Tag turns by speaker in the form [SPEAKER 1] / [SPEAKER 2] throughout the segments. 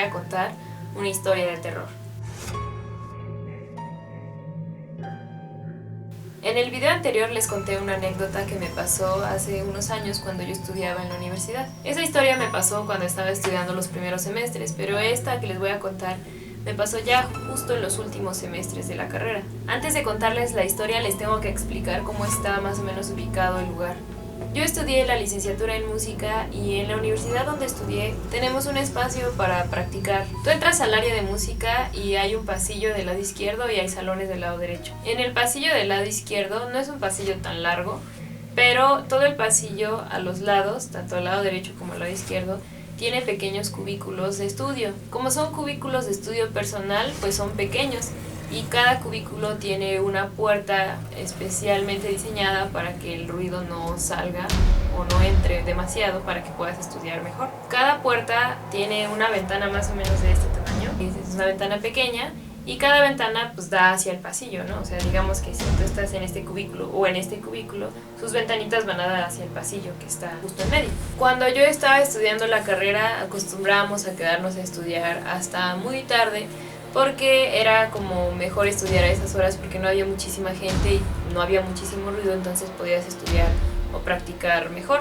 [SPEAKER 1] a contar una historia de terror. En el video anterior les conté una anécdota que me pasó hace unos años cuando yo estudiaba en la universidad. Esa historia me pasó cuando estaba estudiando los primeros semestres, pero esta que les voy a contar me pasó ya justo en los últimos semestres de la carrera. Antes de contarles la historia les tengo que explicar cómo está más o menos ubicado el lugar. Yo estudié la licenciatura en música y en la universidad donde estudié tenemos un espacio para practicar. Tú entras al área de música y hay un pasillo del lado izquierdo y hay salones del lado derecho. En el pasillo del lado izquierdo no es un pasillo tan largo, pero todo el pasillo a los lados, tanto al lado derecho como al lado izquierdo, tiene pequeños cubículos de estudio. Como son cubículos de estudio personal, pues son pequeños. Y cada cubículo tiene una puerta especialmente diseñada para que el ruido no salga o no entre demasiado para que puedas estudiar mejor. Cada puerta tiene una ventana más o menos de este tamaño, es una ventana pequeña y cada ventana pues da hacia el pasillo, ¿no? O sea, digamos que si tú estás en este cubículo o en este cubículo, sus ventanitas van a dar hacia el pasillo que está justo en medio. Cuando yo estaba estudiando la carrera acostumbrábamos a quedarnos a estudiar hasta muy tarde, porque era como mejor estudiar a esas horas porque no había muchísima gente y no había muchísimo ruido, entonces podías estudiar o practicar mejor.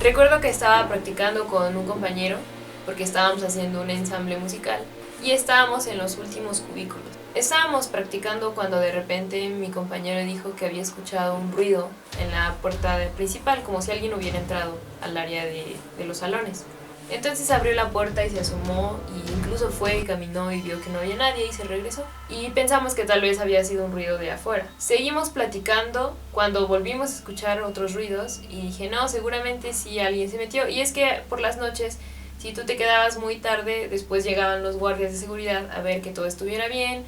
[SPEAKER 1] Recuerdo que estaba practicando con un compañero porque estábamos haciendo un ensamble musical y estábamos en los últimos cubículos. Estábamos practicando cuando de repente mi compañero dijo que había escuchado un ruido en la puerta principal, como si alguien hubiera entrado al área de los salones. Entonces abrió la puerta y se asomó e incluso fue y caminó y vio que no había nadie y se regresó. Y pensamos que tal vez había sido un ruido de afuera. Seguimos platicando cuando volvimos a escuchar otros ruidos y dije, no, seguramente sí alguien se metió. Y es que por las noches, si tú te quedabas muy tarde, después llegaban los guardias de seguridad a ver que todo estuviera bien,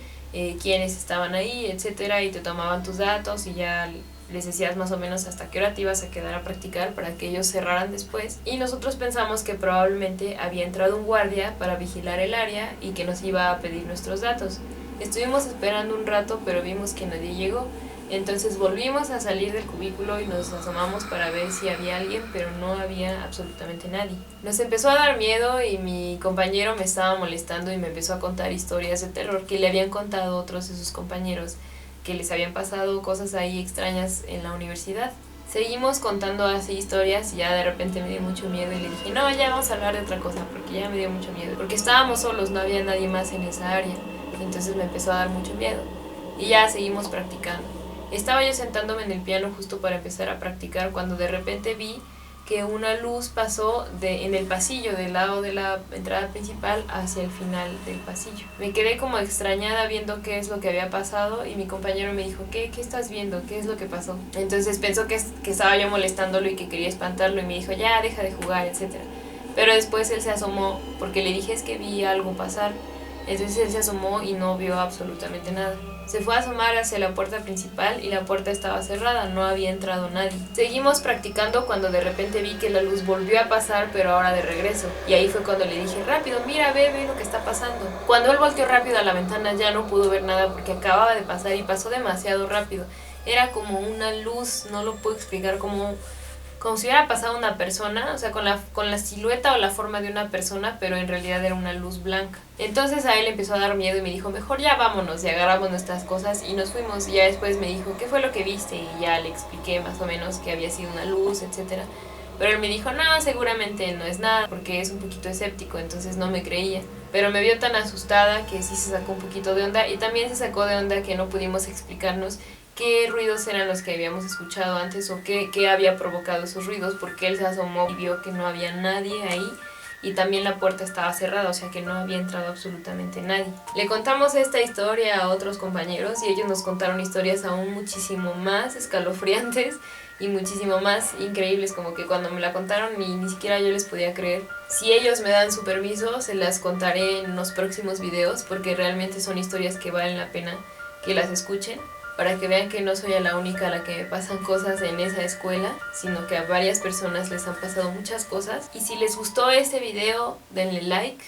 [SPEAKER 1] quiénes estaban ahí, etcétera, y te tomaban tus datos y ya les decías más o menos hasta qué hora te ibas a quedar a practicar para que ellos cerraran después. Y nosotros pensamos que probablemente había entrado un guardia para vigilar el área y que nos iba a pedir nuestros datos. Estuvimos esperando un rato, pero vimos que nadie llegó. Entonces volvimos a salir del cubículo y nos asomamos para ver si había alguien, pero no había absolutamente nadie. Nos empezó a dar miedo y mi compañero me estaba molestando y me empezó a contar historias de terror que le habían contado otros de sus compañeros, que les habían pasado cosas ahí extrañas en la universidad. Seguimos contando así historias y ya de repente me dio mucho miedo y le dije, no, ya vamos a hablar de otra cosa porque ya me dio mucho miedo. Porque estábamos solos, no había nadie más en esa área. Entonces me empezó a dar mucho miedo y ya seguimos practicando. Estaba yo sentándome en el piano justo para empezar a practicar cuando de repente vi que una luz pasó en el pasillo del lado de la entrada principal hacia el final del pasillo. Me quedé como extrañada viendo qué es lo que había pasado y mi compañero me dijo, ¿qué estás viendo? ¿Qué es lo que pasó? Entonces pensó que estaba yo molestándolo y que quería espantarlo y me dijo, ya, deja de jugar, etc. Pero después él se asomó porque le dije, es que vi algo pasar. Entonces él se asomó y no vio absolutamente nada. Se fue a asomar hacia la puerta principal y la puerta estaba cerrada, no había entrado nadie. Seguimos practicando cuando de repente vi que la luz volvió a pasar, pero ahora de regreso. Y ahí fue cuando le dije, rápido, mira, ve lo que está pasando. Cuando él volteó rápido a la ventana ya no pudo ver nada porque acababa de pasar y pasó demasiado rápido. Era como una luz, no lo puedo explicar, como si hubiera pasado una persona, o sea, con la silueta o la forma de una persona, pero en realidad era una luz blanca. Entonces a él empezó a dar miedo y me dijo, mejor ya vámonos, y agarramos nuestras cosas y nos fuimos. Y ya después me dijo, ¿qué fue lo que viste? Y ya le expliqué más o menos que había sido una luz, etcétera. Pero él me dijo, no, seguramente no es nada, porque es un poquito escéptico, entonces no me creía. Pero me vio tan asustada que sí se sacó un poquito de onda y también se sacó de onda que no pudimos explicarnos qué ruidos eran los que habíamos escuchado antes o qué había provocado esos ruidos, porque él se asomó y vio que no había nadie ahí y también la puerta estaba cerrada, o sea que no había entrado absolutamente nadie. Le contamos esta historia a otros compañeros y ellos nos contaron historias aún muchísimo más escalofriantes y muchísimo más increíbles, como que cuando me la contaron ni siquiera yo les podía creer. Si ellos me dan su permiso, se las contaré en los próximos videos porque realmente son historias que valen la pena que las escuchen, para que vean que no soy la única a la que me pasan cosas en esa escuela, sino que a varias personas les han pasado muchas cosas. Y si les gustó este video, denle like.